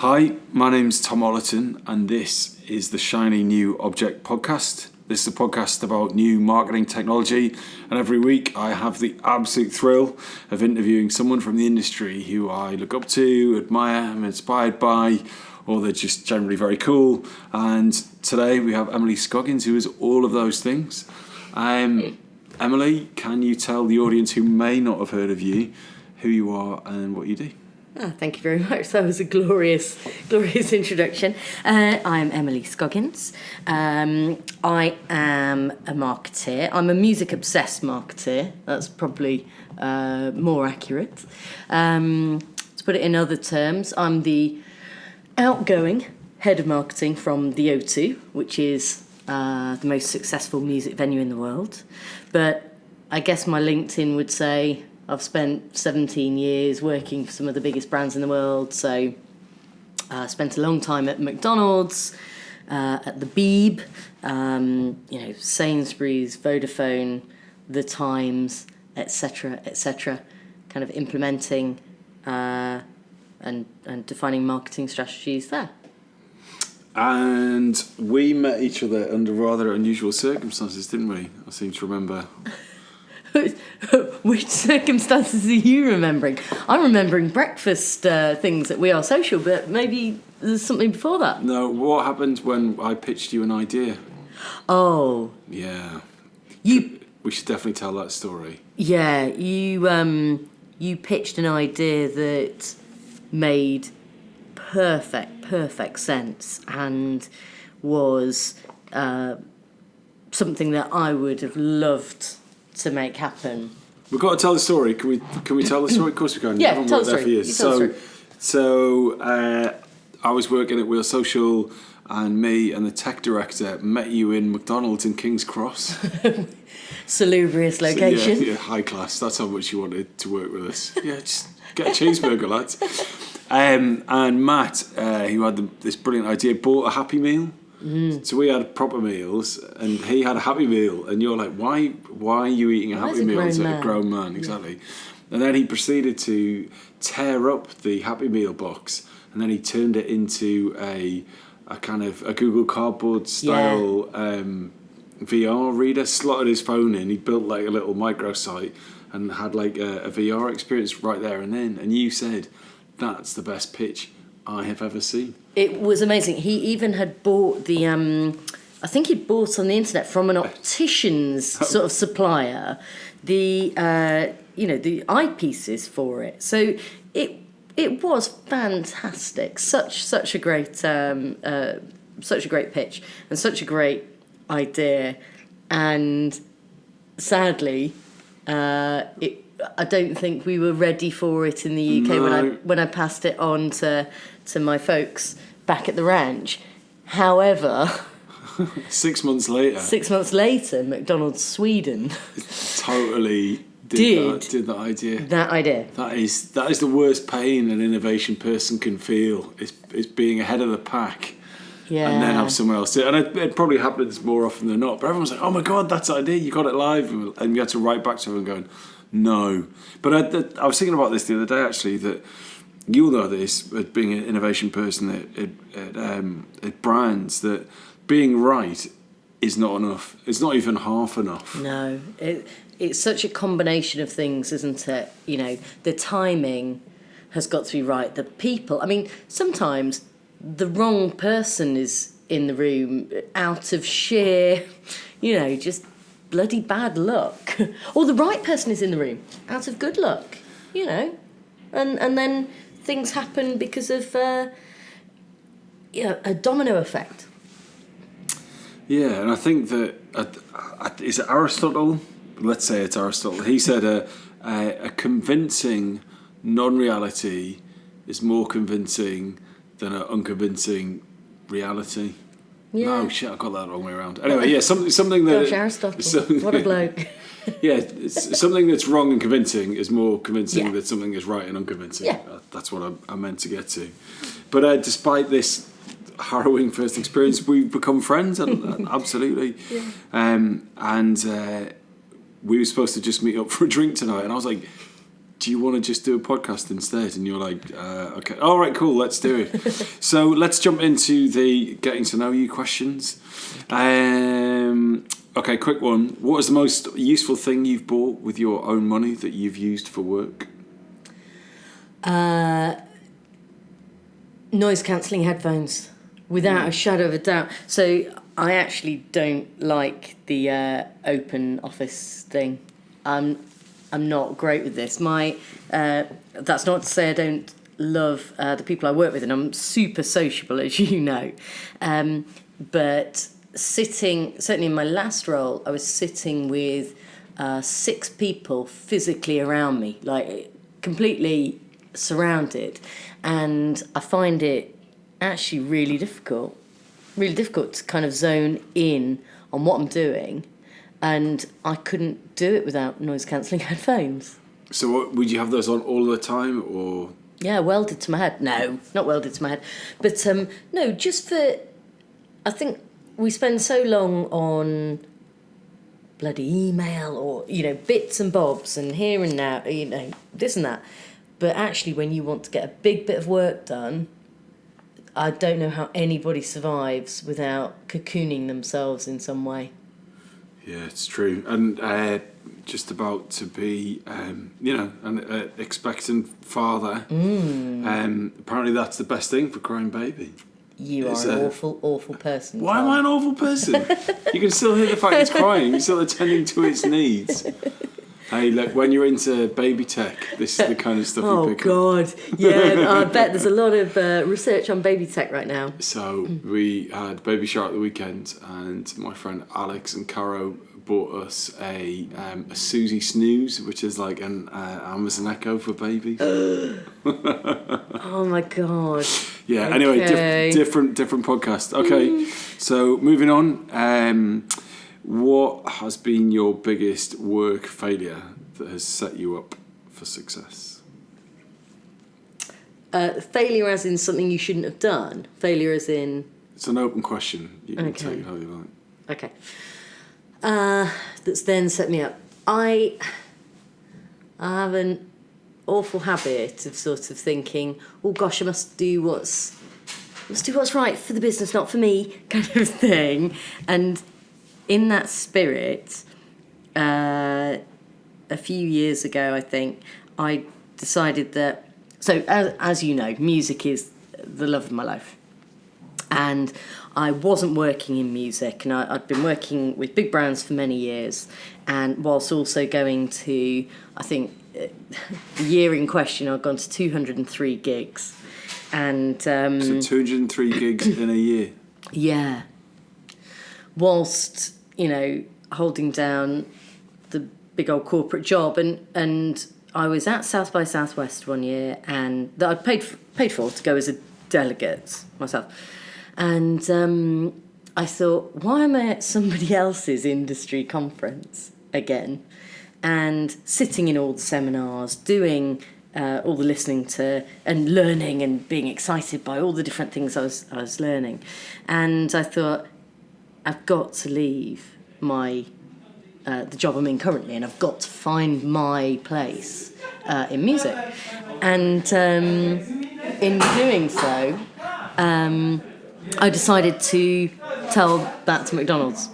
Hi, my name's Tom Ollerton, and this is the Shiny New Object podcast. This is a podcast about new marketing technology, and every week I have the absolute thrill of interviewing someone from the industry who I look up to, admire, am inspired by, or they're just generally very cool. And today we have Emily Scoggins, who is all of those things. Emily, can you tell the audience who may not have heard of you who you are and what you do? Thank you very much. That was a glorious introduction. I'm Emily Scoggins. I am a marketeer. I'm a music-obsessed marketeer. That's probably more accurate. To put it in other terms, I'm the outgoing head of marketing from the O2, which is the most successful music venue in the world. But I guess my LinkedIn would say I've spent 17 years working for some of the biggest brands in the world. So I spent a long time at McDonald's, at the Beeb, Sainsbury's, Vodafone, The Times, etc., kind of implementing and defining marketing strategies there. And we met each other under rather unusual circumstances, didn't we? I seem to remember. Which circumstances are you remembering? I'm remembering breakfast things at We Are Social, but maybe there's something before that. No, what happened when I pitched you an idea? Oh. Yeah. We should definitely tell that story. Yeah, you pitched an idea that made perfect sense and was something that I would have loved to make happen. We've got to tell the story. Can we tell the story? Of course we can. Yeah, tell the story. So I was working at Wheel Social, and me and the tech director met you in McDonald's in King's Cross. Salubrious location. So, yeah, high class. That's how much you wanted to work with us. Yeah, just get a cheeseburger, lads. And Matt, who had this brilliant idea, bought a Happy Meal. Mm. So we had proper meals, and he had a Happy Meal, and you're like, why are you eating a Happy Meal as a grown man? Exactly. Yeah. And then he proceeded to tear up the Happy Meal box, and then he turned it into a kind of a Google Cardboard style VR reader, slotted his phone in. He built like a little microsite and had like a VR experience right there and then. And you said, that's the best pitch I have ever seen. It was amazing. He even had bought the, I think he'd bought on the internet from an optician's sort of supplier, the eyepieces for it. So it was fantastic. Such a great pitch and such a great idea. And sadly, I don't think we were ready for it in the UK when I passed it on to my folks back at the ranch. However, 6 months later, McDonald's Sweden totally did that idea. That is the worst pain an innovation person can feel. Is being ahead of the pack. Yeah. And then have someone else do it. And it probably happens more often than not. But everyone's like, oh my God, that's the idea. You got it live. And you had to write back to everyone going, no. But I was thinking about this the other day, actually, that you'll know this, being an innovation person at brands, that being right is not enough. It's not even half enough. No. It's such a combination of things, isn't it? You know, the timing has got to be right. The people, I mean, sometimes the wrong person is in the room out of sheer, just bloody bad luck. Or the right person is in the room out of good luck, And then things happen because of a domino effect. Yeah, and I think that, is it Aristotle? Let's say it's Aristotle. He said a convincing non-reality is more convincing than an unconvincing reality. Yeah. No, shit, I got that the wrong way around. Anyway, yeah, something that... Gosh, Aristotle, what a bloke. Yeah, something that's wrong and convincing is more convincing than something that's right and unconvincing. Yeah. That's what I meant to get to. But despite this harrowing first experience, we've become friends, and absolutely. Yeah. And we were supposed to just meet up for a drink tonight, and I was like, do you want to just do a podcast instead? And you're like, okay, all right, cool, let's do it. So let's jump into the getting to know you questions. Okay, quick one. What is the most useful thing you've bought with your own money that you've used for work? Noise cancelling headphones, without a shadow of a doubt. So I actually don't like the open office thing. I'm not great with this. That's not to say I don't love the people I work with, and I'm super sociable, as you know. But certainly in my last role, I was sitting with 6 people physically around me, like completely surrounded, and I find it actually really difficult to kind of zone in on what I'm doing, and I couldn't do it without noise cancelling headphones. So what, would you have those on all the time, or? Yeah, welded to my head. No, not welded to my head, but no, just for, I think we spend so long on bloody email or, bits and bobs and here and now, this and that. But actually, when you want to get a big bit of work done, I don't know how anybody survives without cocooning themselves in some way. Yeah, it's true. And just about to be, an expectant father. Apparently that's the best thing for crying baby. You are an awful, awful person. Why am I an awful person? You can still hear the fact it's crying. You're still attending to its needs. Hey, look, when you're into baby tech, this is the kind of stuff you pick up. Oh, God. Yeah, I bet there's a lot of research on baby tech right now. So we had baby shower at the weekend, and my friend Alex and Caro bought us a Susie Snooze, which is like an Amazon Echo for babies. Oh, my God. Yeah, okay. Anyway, different podcast. Okay, so moving on. What has been your biggest work failure that has set you up for success? Failure as in something you shouldn't have done? Failure as in... It's an open question. You can take it how you like. Okay. That's then set me up. I have an awful habit of sort of thinking, oh gosh, I must do what's right for the business, not for me, kind of thing. And in that spirit, a few years ago, I think, I decided that... So, as you know, music is the love of my life. And I wasn't working in music, and I'd been working with big brands for many years, and whilst also going to, I think, the year in question, I'd gone to 203 gigs. And so 203 gigs in a year? Yeah. Whilst, holding down the big old corporate job, and I was at South by Southwest one year, and that I'd paid for to go as a delegate myself. And I thought, why am I at somebody else's industry conference again? And sitting in all the seminars, doing all the listening to and learning and being excited by all the different things I was learning. And I thought, I've got to leave my the job I'm in currently, and I've got to find my place in music. And in doing so, I decided to tell that to McDonald's.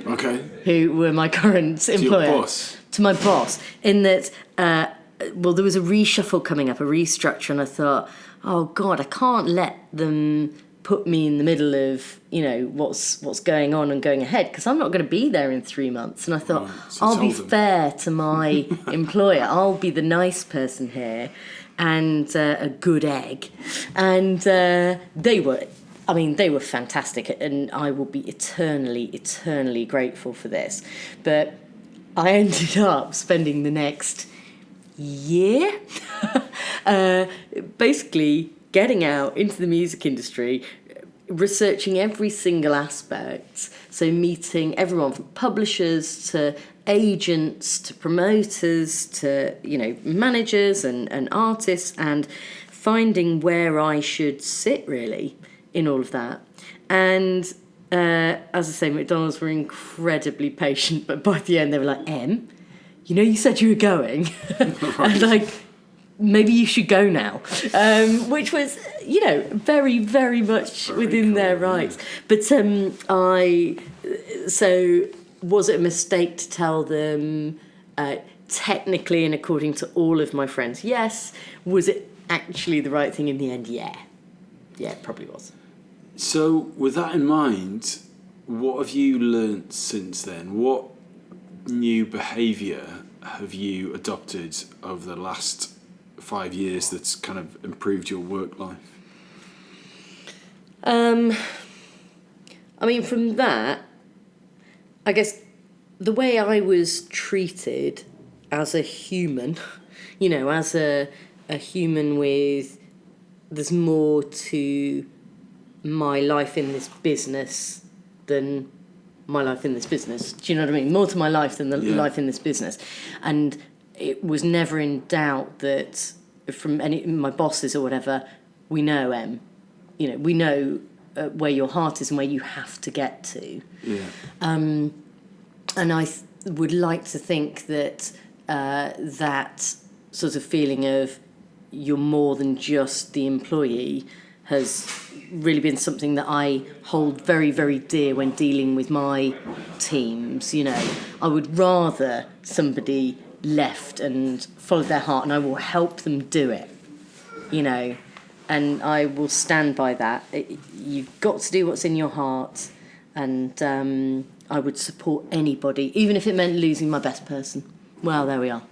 Okay. Who were my current employer. To your boss? To my boss. In that, there was a reshuffle coming up, a restructure, and I thought, oh God, I can't let them put me in the middle of, what's going on and going ahead, because I'm not going to be there in 3 months. And I thought, I'll be fair to my employer. I'll be the nice person here and a good egg. And they were fantastic, and I will be eternally, eternally grateful for this. But I ended up spending the next year basically getting out into the music industry, researching every single aspect. So meeting everyone from publishers to agents to promoters to, managers and artists, and finding where I should sit really in all of that. And as I say, McDonald's were incredibly patient, but by the end they were like, you said you were going. Right. And like, maybe you should go now, which was, very, very much Very within cool, their rights. But so was it a mistake to tell them, technically and according to all of my friends? Yes. Was it actually the right thing in the end? Yeah. Yeah, it probably was. So with that in mind, what have you learnt since then? What new behaviour have you adopted over the last 5 years that's kind of improved your work life? From that, I guess the way I was treated as a human, as a human with, there's more to my life in this business than my life in this business. Do you know what I mean? More to my life than the life in this business. And it was never in doubt that from any my bosses or whatever, we know, we know where your heart is and where you have to get to. Yeah. And I would like to think that that sort of feeling of you're more than just the employee has really been something that I hold very, very dear when dealing with my teams. I would rather somebody left and followed their heart, and I will help them do it, and I will stand by that. You've got to do what's in your heart, and I would support anybody, even if it meant losing my best person. Well, there we are.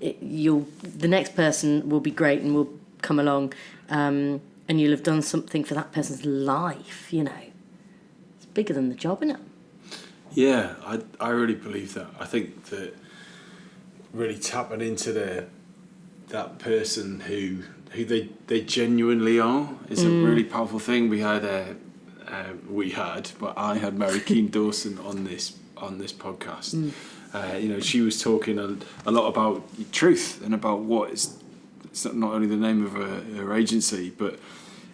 The next person will be great and will come along, and you'll have done something for that person's life. It's bigger than the job, isn't it? Yeah, I really believe that. I think that really tapping into that person who they genuinely are is a really powerful thing. I had Mary Keane Dawson on this podcast. She was talking a lot about truth and about what is. It's not only the name of her agency, but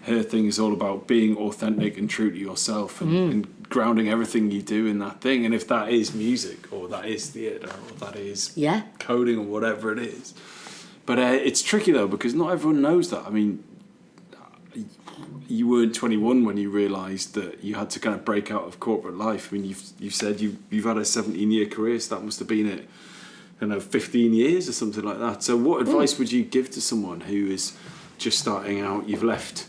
her thing is all about being authentic and true to yourself and grounding everything you do in that thing. And if that is music or that is theatre or that is coding or whatever it is. But it's tricky though, because not everyone knows that. I mean, you weren't 21 when you realised that you had to kind of break out of corporate life. I mean, you've said you've had a 17-year career, so that must have been it. 15 years or something like that. So what advice would you give to someone who is just starting out? You've left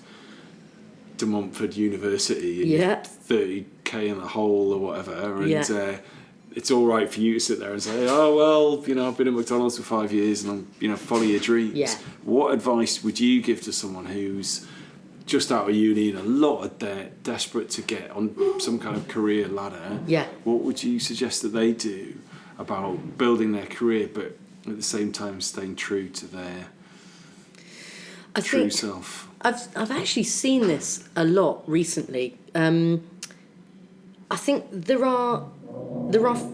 De Montfort University and 30k in the hole or whatever, and it's all right for you to sit there and say, oh well, I've been at McDonald's for 5 years and I'm follow your dreams. What advice would you give to someone who's just out of uni and a lot of debt, desperate to get on some kind of career ladder? What would you suggest that they do about building their career, but at the same time staying true to their true self? I've actually seen this a lot recently. I think there are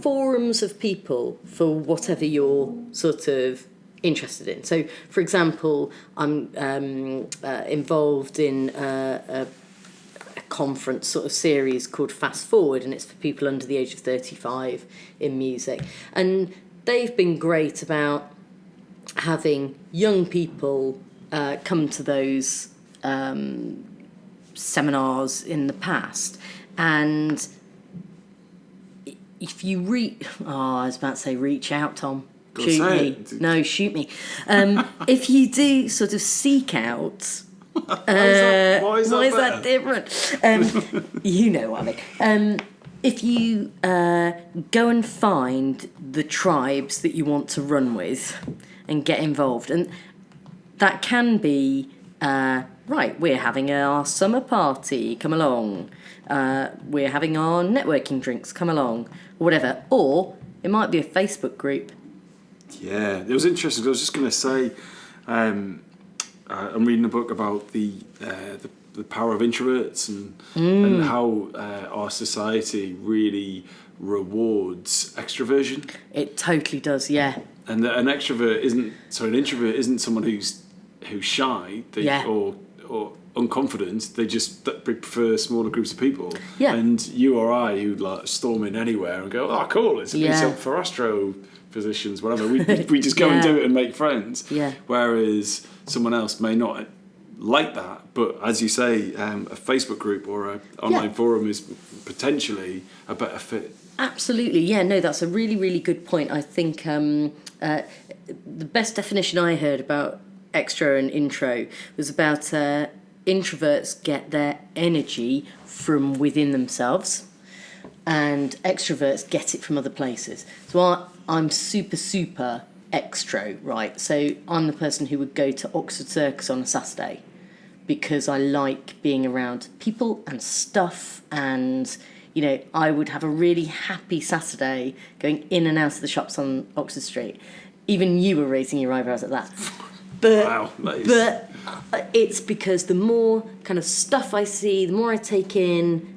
forums of people for whatever you're sort of interested in. So, for example, I'm involved in a conference sort of series called Fast Forward, and it's for people under the age of 35 in music. And they've been great about having young people come to those seminars in the past. And if you I was about to say reach out, Tom. Shoot me. No, shoot me. If you do sort of seek out... why is that different? You know what I mean. If you go and find the tribes that you want to run with and get involved, and that can be, right, we're having our summer party, come along. We're having our networking drinks, come along, or whatever. Or it might be a Facebook group. Yeah, it was interesting. I was just going to say... I'm reading a book about the power of introverts and how our society really rewards extroversion. It totally does, yeah. And an introvert isn't someone who's shy or unconfident. They just prefer smaller groups of people. Yeah. And you or I who storm in anywhere and go, oh cool, it's a meet up for Astro physicians, whatever. We just go and do it and make friends. Yeah. Whereas someone else may not like that, but as you say, a Facebook group or an online forum is potentially a better fit. Absolutely, yeah. No, that's a really, really good point. I think the best definition I heard about extro and intro was about introverts get their energy from within themselves, and extroverts get it from other places. So I'm super, super extro, right? So I'm the person who would go to Oxford Circus on a Saturday because I like being around people and stuff, and I would have a really happy Saturday going in and out of the shops on Oxford Street. Even you were raising your eyebrows at that. But, wow, nice. But it's because the more kind of stuff I see, the more I take in,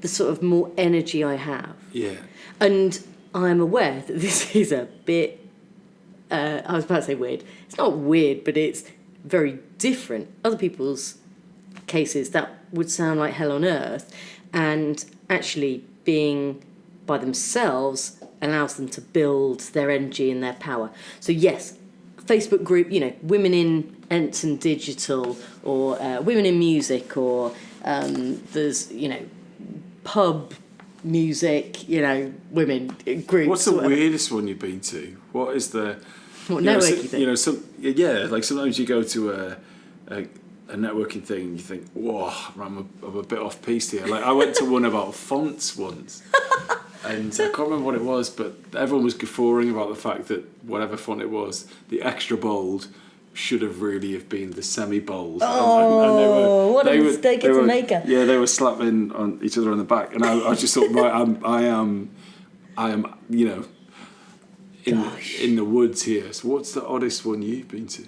the sort of more energy I have. Yeah. And I'm aware that this is a bit, I was about to say weird. It's not weird, but it's very different. Other people's cases, that would sound like hell on earth. And actually being by themselves allows them to build their energy and their power. So yes, Facebook group, women in Ent and digital, or women in music, or there's, pub music, women groups. What's the weirdest one you've been to? What is the... What networking thing? Like sometimes you go to a networking thing and you think, whoa, I'm a bit off piste here. Like I went to one about fonts once, and I can't remember what it was, but everyone was guffawing about the fact that whatever font it was, the extra bold should have really have been the semi-bold. Oh, what a mistake it's a maker. Yeah, they were slapping on each other on the back, and I just thought, right, I am, in the woods here. So what's the oddest one you've been to?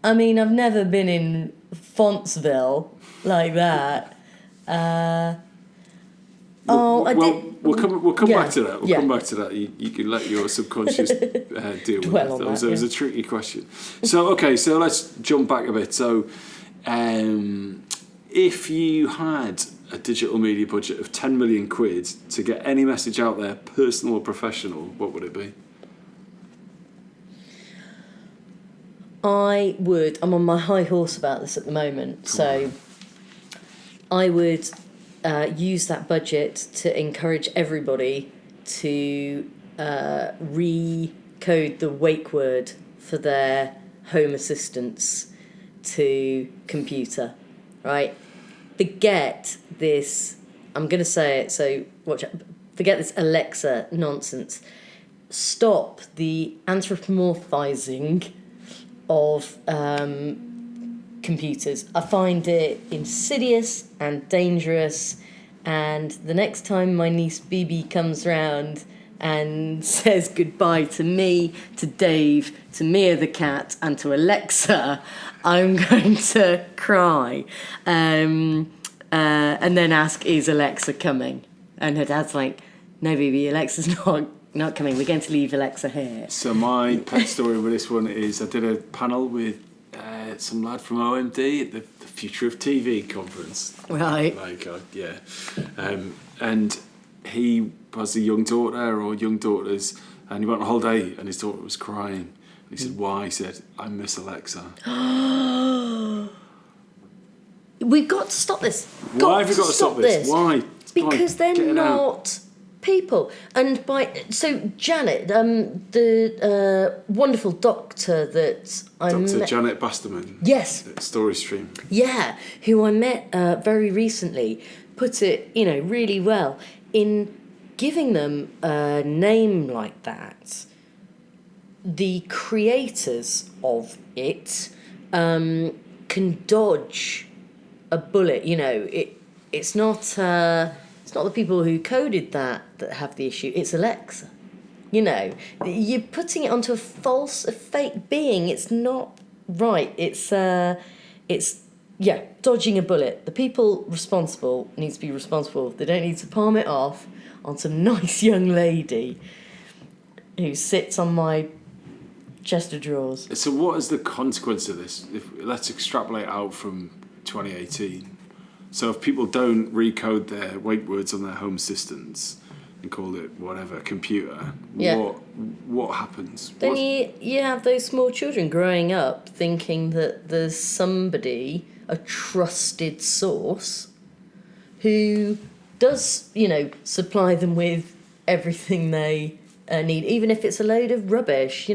I mean, I've never been in Fontsville like that. We'll come back to that. We'll come back to that. You can let your subconscious deal with it. That was a tricky question. So let's jump back a bit. So, if you had a digital media budget of 10 million quid to get any message out there, personal or professional, what would it be? I'm on my high horse about this at the moment, so I would use that budget to encourage everybody to recode the wake word for their home assistants to computer, right? Forget this, I'm going to say it, so watch out. Forget this Alexa nonsense. Stop the anthropomorphizing of computers. I find it insidious and dangerous, and the next time my niece Bibi comes round and says goodbye to me, to Dave, to Mia the cat, and to Alexa, I'm going to cry and then ask, is Alexa coming? And her dad's like, no Bibi, Alexa's not coming, we're going to leave Alexa here. So my pet story with this one is I did a panel with some lad from OMD at the Future of TV conference. Right. And he has a young daughter or young daughters, and he went on holiday and his daughter was crying. And he said, why? He said, I miss Alexa. We've got to stop this. Why have we got to stop this? Why? Because they're not people. And so Janet, the wonderful doctor that I met... Dr. Janet Basterman. Yes. At Story Stream. Yeah, who I met very recently, put it, really well. In giving them a name like that, the creators of it can dodge a bullet. It's not the people who coded that have the issue. It's Alexa. You're putting it onto a fake being. It's not right. It's dodging a bullet. The people responsible need to be responsible. They don't need to palm it off on some nice young lady who sits on my chest of drawers. So what is the consequence of this? Let's extrapolate out from 2018. So if people don't recode their wake words on their home assistants, and called it whatever, computer, Yeah. what happens? Then you have those small children growing up thinking that there's somebody, a trusted source, who does, supply them with everything they need, even if it's a load of rubbish,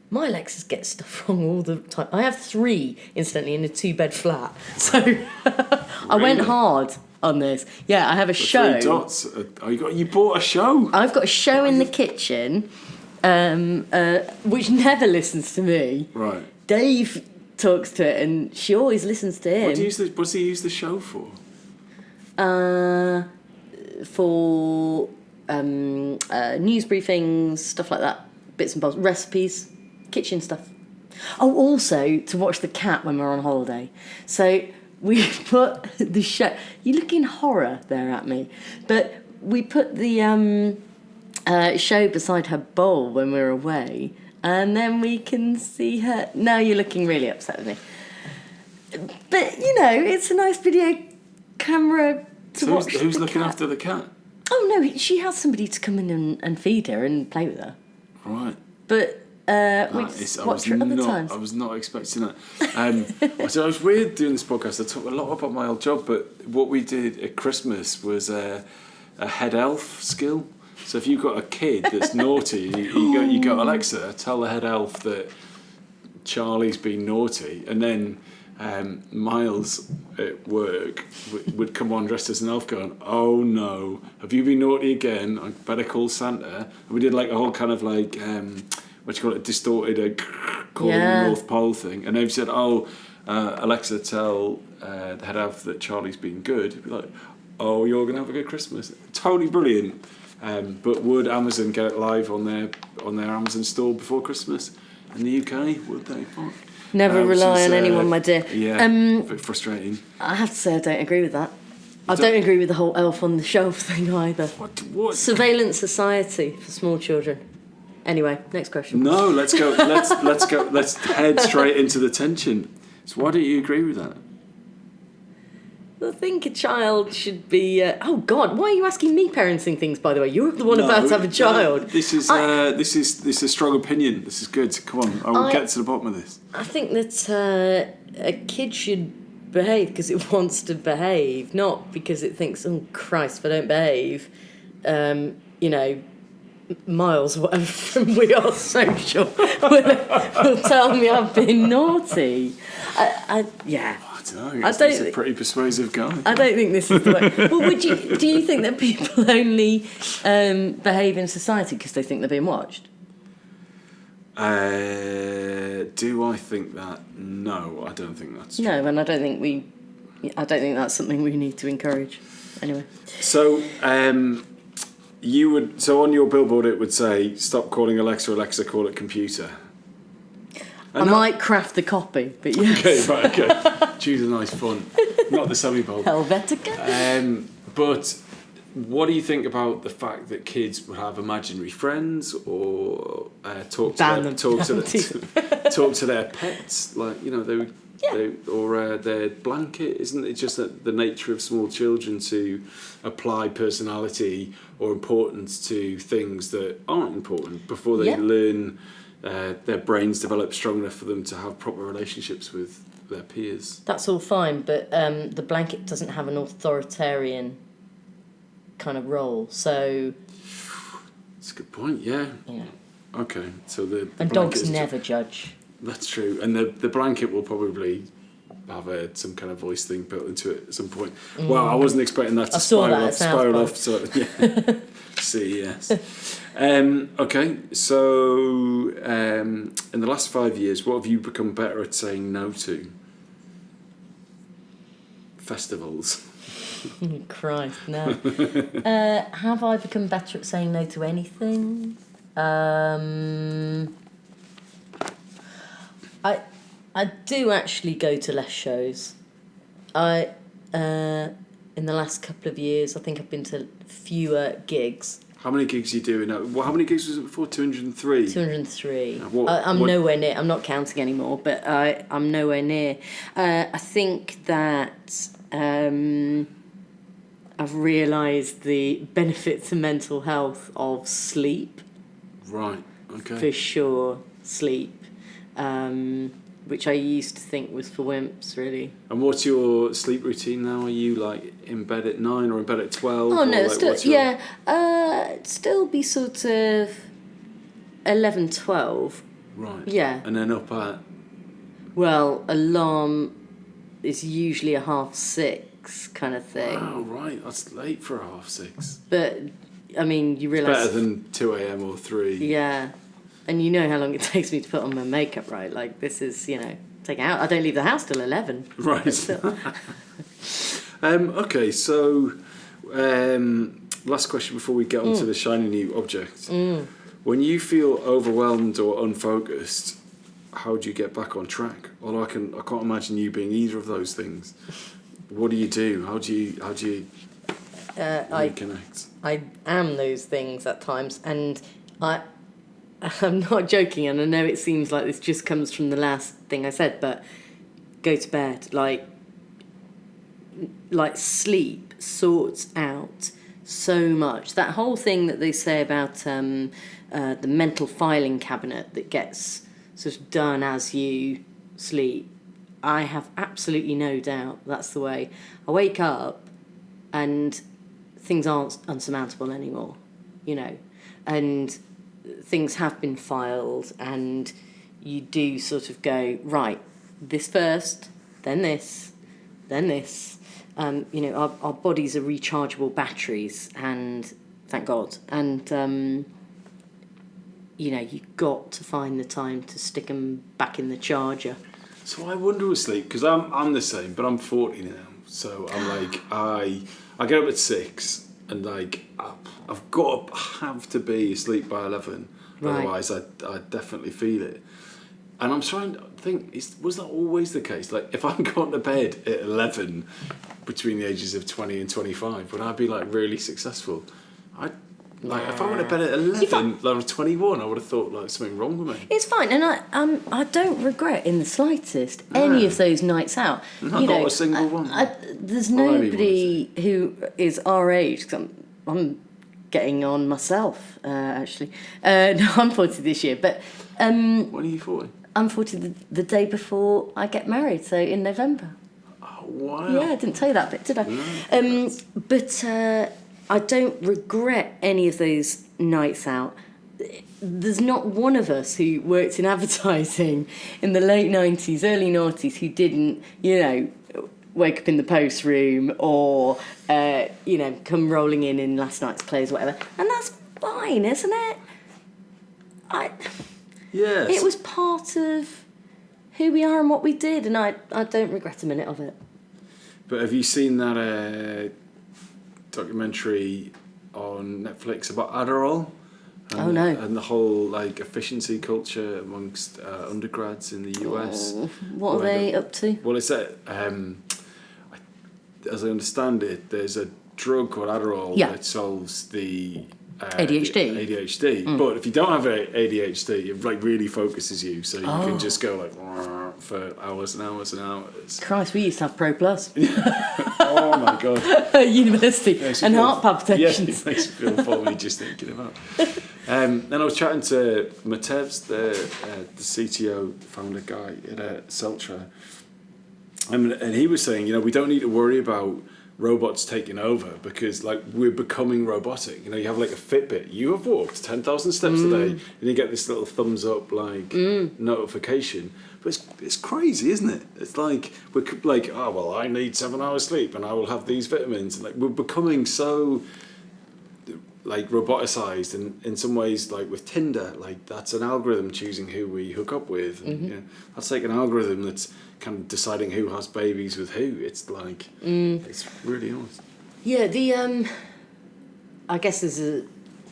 My Alexis gets stuff wrong all the time. I have 3, incidentally, in a 2-bed flat. So I went hard on this. Yeah, I have a show. 3 dots. You bought a show? I've got a show in the kitchen, which never listens to me. Right. Dave talks to it, and she always listens to him. What's he use the show for? For news briefings, stuff like that, bits and bobs, recipes, kitchen stuff. Oh, also to watch the cat when we're on holiday. So we put the show. You look in horror there at me, but we put the show beside her bowl when we're away, and then we can see her. Now you're looking really upset with me. But it's a nice video camera to watch. Who's looking after the cat? Oh no, she has somebody to come in and feed her and play with her. Right. But we just watch her other times. I was not expecting that. So it was weird doing this podcast. I talked a lot about my old job, but what we did at Christmas was a head elf skill. So if you've got a kid that's naughty, you go, Alexa, tell the head elf that Charlie's been naughty, and then Miles at work would come on dressed as an elf going, oh no, have you been naughty again? I better call Santa. And we did like a whole kind of like, what you call it, distorted calling the North Pole thing. And they've said, Alexa, tell the head elf that Charlie's been good. It'd be like, oh, you're going to have a good Christmas. Totally brilliant. But would Amazon get it live on their Amazon store before Christmas? In the UK, would they? Never rely on anyone, my dear. Yeah, a bit frustrating. I have to say I don't agree with that. I don't agree with the whole elf on the shelf thing either. What? Surveillance society for small children. Anyway, next question. No, let's go. Let's go. Let's head straight into the tension. So why don't you agree with that? I think a child should be. Oh God, why are you asking me parenting things? By the way, you're the one about to have a child. This is a strong opinion. This is good. Come on, I will get to the bottom of this. I think that a kid should behave because it wants to behave, not because it thinks, oh Christ, if I don't behave, Miles, whatever from We Are Social, will tell me I've been naughty. I don't know. He's a pretty persuasive guy. I don't think this is the way. Well, do you think that people only behave in society because they think they're being watched? Do I think that? No, I don't think that's true. No, and I don't think that's something we need to encourage. Anyway. So, so on your billboard it would say, stop calling Alexa, call it computer. And I might craft the copy, but yes. Okay. Choose a nice font, not the semi-bold. Helvetica. But what do you think about the fact that kids would have imaginary friends or talk to their pets, like they would, or their blanket? Isn't it just that the nature of small children to apply personality or importance to things that aren't important before they learn? Their brains develop strong enough for them to have proper relationships with their peers. That's all fine, but the blanket doesn't have an authoritarian kind of role, so... That's a good point, yeah. Okay, so the and dogs never judge. That's true, and the blanket will probably have some kind of voice thing built into it at some point. Well, I wasn't expecting that to spiral off. So yeah. See, yes. Okay, so in the last 5 years, what have you become better at saying no to? Festivals. Christ, no. Have I become better at saying no to anything? I do actually go to less shows. In the last couple of years, I think I've been to fewer gigs. How many gigs are you doing now? Well, how many gigs was it before? 203? 203. I'm nowhere near. I'm not counting anymore, but I'm nowhere near. I think that I've realised the benefit to mental health of sleep. Right. Okay. For sure, sleep. Which I used to think was for wimps, really. And what's your sleep routine now? Are you like in bed at 9 or in bed at 12? Oh no, like, still be sort of 11, 12. Right. Yeah. And then up at? Well, alarm is usually a 6:30 kind of thing. Wow, right. That's late for a 6:30. But, I mean, you realise... Better than 2 a.m. or 3. Yeah. And you know how long it takes me to put on my makeup, right? Like, this is, take out. I don't leave the house till 11. Right. Okay, so last question before we get on to the shiny new object. When you feel overwhelmed or unfocused, how do you get back on track? Well, I can't imagine you being either of those things. What do you do? How do you reconnect? I am those things at times, and I'm not joking, and I know it seems like this just comes from the last thing I said, but go to bed. Like sleep sorts out so much. That whole thing that they say about the mental filing cabinet that gets sort of done as you sleep, I have absolutely no doubt that's the way. I wake up and things aren't unsurmountable anymore, and things have been filed, and you do sort of go, right, this first, then this, then this. Our bodies are rechargeable batteries, and thank God. And, you've got to find the time to stick them back in the charger. So I wonder with sleep, because I'm the same, but I'm 40 now. So I'm like, I get up at 6, and like, I've have to be asleep by 11. Right. Otherwise, I definitely feel it. And I'm trying to think, was that always the case? Like, if I'd gone to bed at 11 between the ages of 20 and 25, would I be like really successful? If I went to bed at 11, like I was 21, I would have thought like something wrong with me. It's fine, and I don't regret in the slightest any of those nights out. Not a single one. There's nobody who is our age, 'cause I'm getting on myself, actually. No, I'm 40 this year, but... when are you 40? I'm 40 the day before I get married, so in November. Oh, wow. Yeah, I didn't tell you that bit, did I? No, but I don't regret any of those nights out. There's not one of us who worked in advertising in the late 90s, early noughties who didn't, wake up in the post room or, come rolling in last night's clothes, whatever. And that's fine, isn't it? Yes. It was part of who we are and what we did, and I don't regret a minute of it. But have you seen that documentary on Netflix about Adderall? Oh no! And the whole efficiency culture amongst undergrads in the US. Oh, what are they up to? Well, it's as I understand it, there's a drug called Adderall that solves the ADHD. But if you don't have ADHD, it really focuses you, so you can just go for hours and hours and hours. Christ, we used to have Pro Plus. Oh my God! University and heart palpitations. Yeah, it makes me feel funny just thinking about. Then I was chatting to Matevs, the CTO founder guy at Celtra, and he was saying, we don't need to worry about robots taking over because we're becoming robotic. You have a Fitbit. You have walked 10,000 steps a day, and you get this little thumbs up notification. But it's crazy, isn't it? It's like we're I need 7 hours sleep and I will have these vitamins. And we're becoming so roboticized, and in some ways, with Tinder, that's an algorithm choosing who we hook up with. And, that's an algorithm that's kind of deciding who has babies with who. It's it's really odd. Yeah, I guess there's a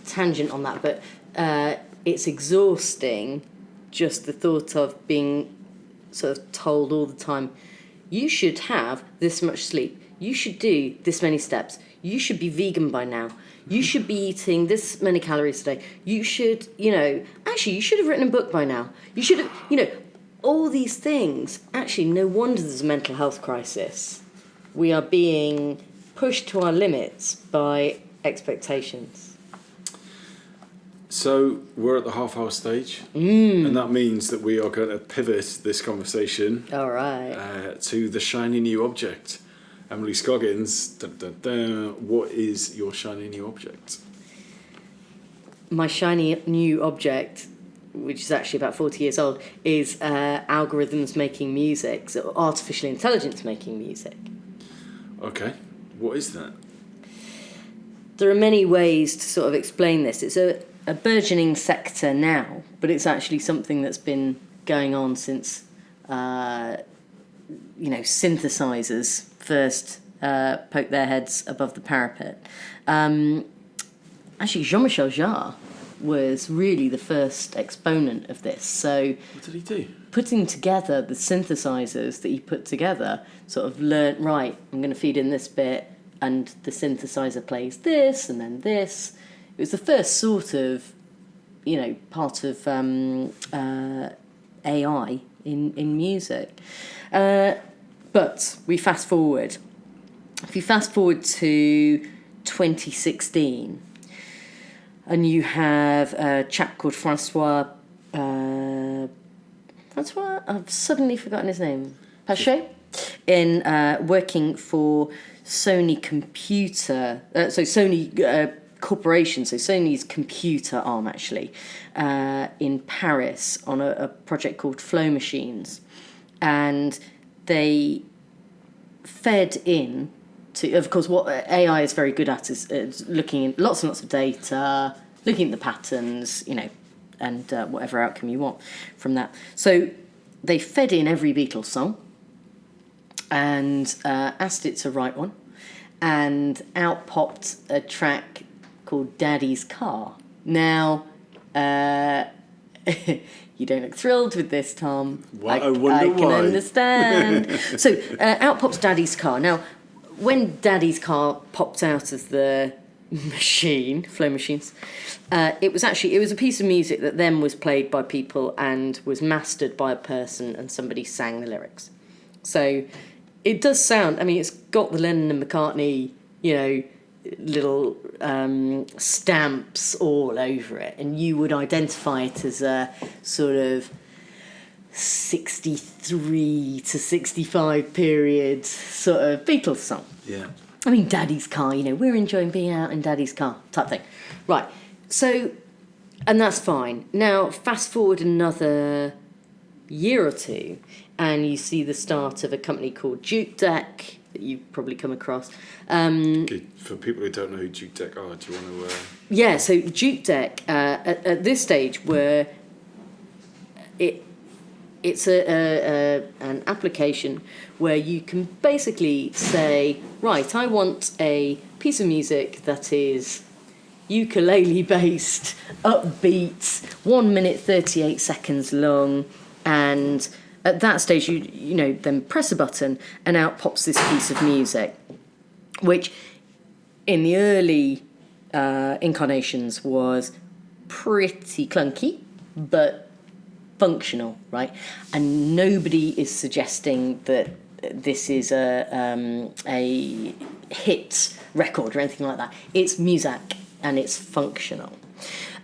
tangent on that, but it's exhausting just the thought of being sort of told all the time, you should have this much sleep, you should do this many steps, you should be vegan by now, you should be eating this many calories a day, you should, actually you should have written a book by now, you should have, all these things. Actually, no wonder there's a mental health crisis. We are being pushed to our limits by expectations. So we're at the half-hour stage, and that means that we are going to pivot this conversation All right. to the shiny new object. Emily Scoggins, what is your shiny new object? My shiny new object, which is actually about 40 years old, is algorithms making music, so artificial intelligence making music. Okay, what is that? There are many ways to sort of explain this. It's a burgeoning sector now, but it's actually something that's been going on since, synthesizers first poked their heads above the parapet. Actually, Jean-Michel Jarre was really the first exponent of this. So, What did he do? putting together the synthesizers that he put together, sort of learnt, right, I'm going to feed in this bit, and the synthesizer plays this, and then this. It was the first sort of, part of AI in music. But we fast forward. If you fast forward to 2016, and you have a chap called Francois, I've suddenly forgotten his name, Pachet, in working for Sony Corporation, so Sony's computer arm actually, in Paris on a project called Flow Machines. And they fed in to, of course, what AI is very good at is looking at lots and lots of data, looking at the patterns, and whatever outcome you want from that. So they fed in every Beatles song and asked it to write one, and out popped a track called Daddy's Car. Now, you don't look thrilled with this, Tom. I wonder I can why. understand. So out pops Daddy's Car. Now, when Daddy's Car popped out of the machine, Flow Machines, it was a piece of music that then was played by people and was mastered by a person, and somebody sang the lyrics. So it does sound, it's got the Lennon and McCartney, little stamps all over it, and you would identify it as a sort of 63 to 65 period sort of Beatles song. Yeah. Daddy's Car, we're enjoying being out in Daddy's car type thing. Right, so, and that's fine. Now, fast forward another year or two, and you see the start of a company called Juke Deck, that you've probably come across. For people who don't know who Juke Deck are, do you want to... Yeah, so Juke Deck, at this stage, where it's an application where you can basically say, right, I want a piece of music that is ukulele-based, upbeat, 1 minute 38 seconds long, and at that stage you then press a button and out pops this piece of music, which in the early incarnations was pretty clunky, but functional, right? And nobody is suggesting that this is a hit record or anything like that. It's music and it's functional.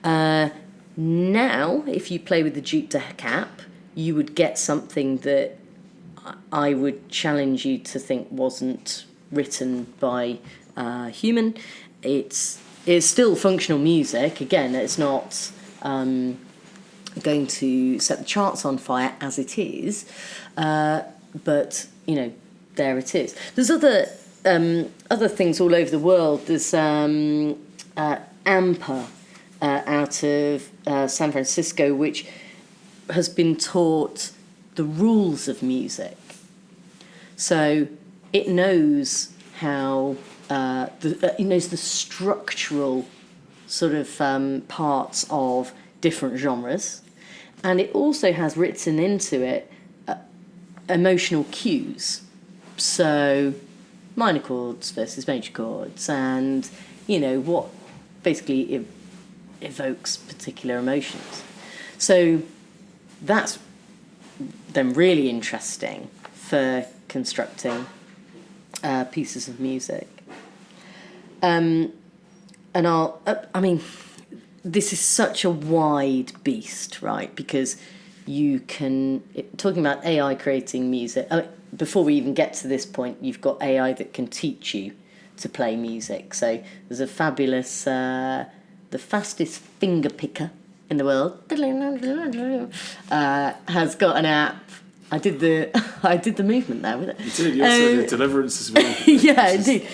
Now, if you play with the Juke Deck app, you would get something that I would challenge you to think wasn't written by a human. It's still functional music. Again, it's not going to set the charts on fire as it is, but there it is. There's other things all over the world. There's AMPA out of San Francisco, which has been taught the rules of music. So it knows how it knows the structural sort of parts of different genres, and it also has written into it emotional cues. So minor chords versus major chords, and what basically evokes particular emotions. So that's then really interesting for constructing pieces of music. And I mean, this is such a wide beast, right? Because you can, talking about AI creating music, before we even get to this point, you've got AI that can teach you to play music. So there's a fabulous, the fastest finger picker in the world, has got an app. I did the movement there with it. You did. You also did Deliverance as well. Yeah, indeed.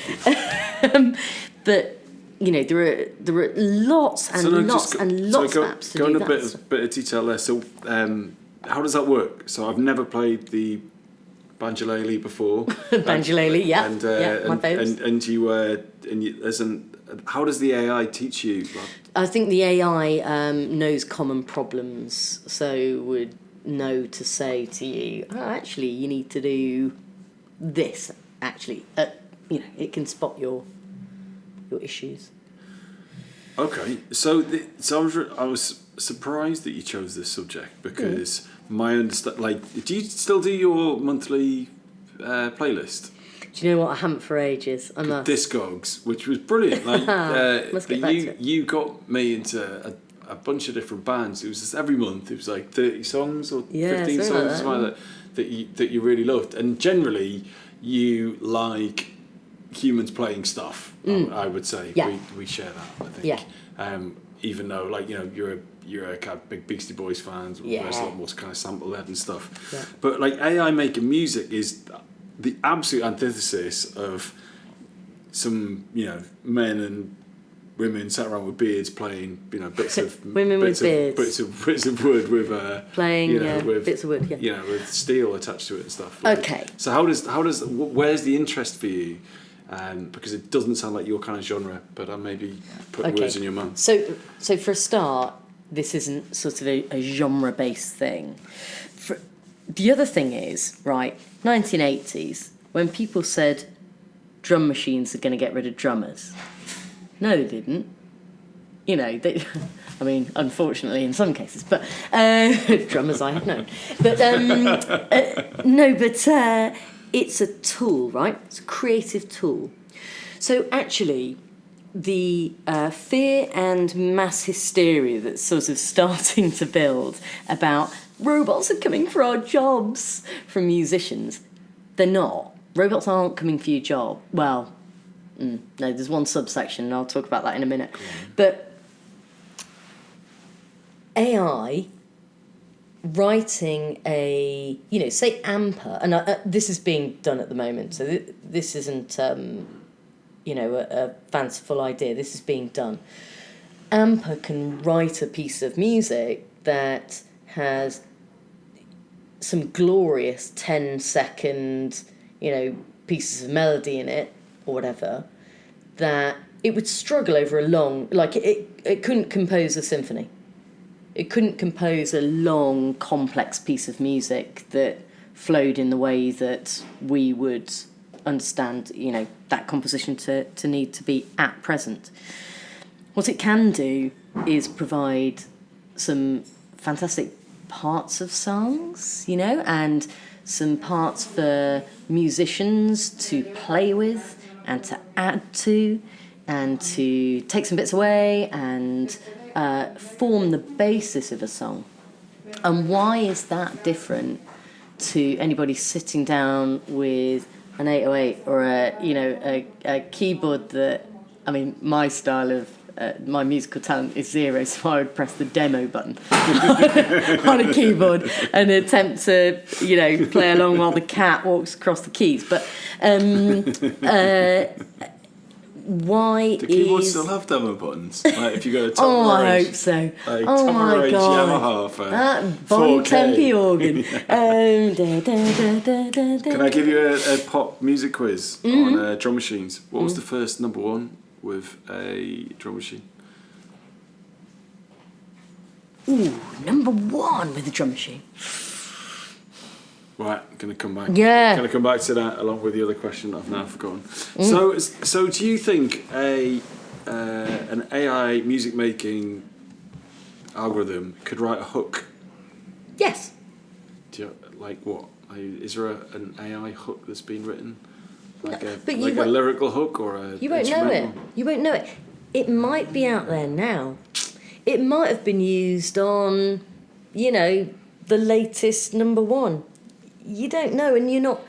But you know, there are lots and lots of apps to do that. Go in a bit of detail there. So, how does that work? So, I've never played the banjolele before. Banjolele, yeah, my favourite. And you how does the AI teach you? I think the AI knows common problems, so would know to say to you, actually, you need to do this. Actually, you know, it can spot your issues. Okay, so I was surprised that you chose this subject because my do you still do your monthly playlist? Do you know what? I haven't for ages. I must. Discogs, which was brilliant. Must get back to it. You got me into a bunch of different bands. It was just every month. It was like 30 songs or 15 songs, something like that you really loved. And generally, you like humans playing stuff. I would say we share that. I think. Yeah. Even though, like, you know, you're a kind of big Beastie Boys fans. There's a lot more kind of sample led and stuff. Yeah. But like AI making music is the absolute antithesis of some, you know, men and women sat around with beards playing, you know, bits of beards, bits of wood with playing, you know, with bits of wood, you know, with steel attached to it and stuff. Okay. So where's the interest for you? Because it doesn't sound like your kind of genre, but I maybe put words in your mouth. So for a start, this isn't sort of a genre-based thing. The other thing is, right, 1980s, when people said drum machines are going to get rid of drummers. No, they didn't. You know, I mean, unfortunately in some cases, but drummers I have known. But it's a tool, right? It's a creative tool. So actually, the fear and mass hysteria that's sort of starting to build about robots are coming for our jobs from musicians, they're not. Robots aren't coming for your job. Well, no, there's one subsection, and I'll talk about that in a minute. But AI writing a, you know, say AMPA, and this is being done at the moment, so this isn't, you know, a fanciful idea. This is being done. AMPA can write a piece of music that has some glorious 10-second, you know, pieces of melody in it, or whatever, that it would struggle over a long, like it couldn't compose a symphony. It couldn't compose a long, complex piece of music that flowed in the way that we would understand, you know, that composition to need to be at present. What it can do is provide some fantastic parts of songs, you know, and some parts for musicians to play with and to add to and to take some bits away and form the basis of a song. And why is that different to anybody sitting down with an 808 or a keyboard that, I mean, my style of my musical talent is zero, so I would press the demo button on a keyboard and attempt to, you know, play along while the cat walks across the keys. But why do keyboards still have demo buttons? Like if you go to top I hope so. Like oh my range god, Yamaha for that Von Tempe organ. Can I give you a pop music quiz on drum machines? What was the first number one with a drum machine? Ooh, number one with a drum machine. Right, going to come back. Yeah. Going to come back to that along with the other question that I've now forgotten. So do you think an AI music making algorithm could write a hook? Yes. Do you, like what? Is there an AI hook that's been written? Like But a lyrical hook or a You won't know it. instrumental? You won't know it. It might be out there now. It might have been used on, the latest number one. You don't know, and you're not.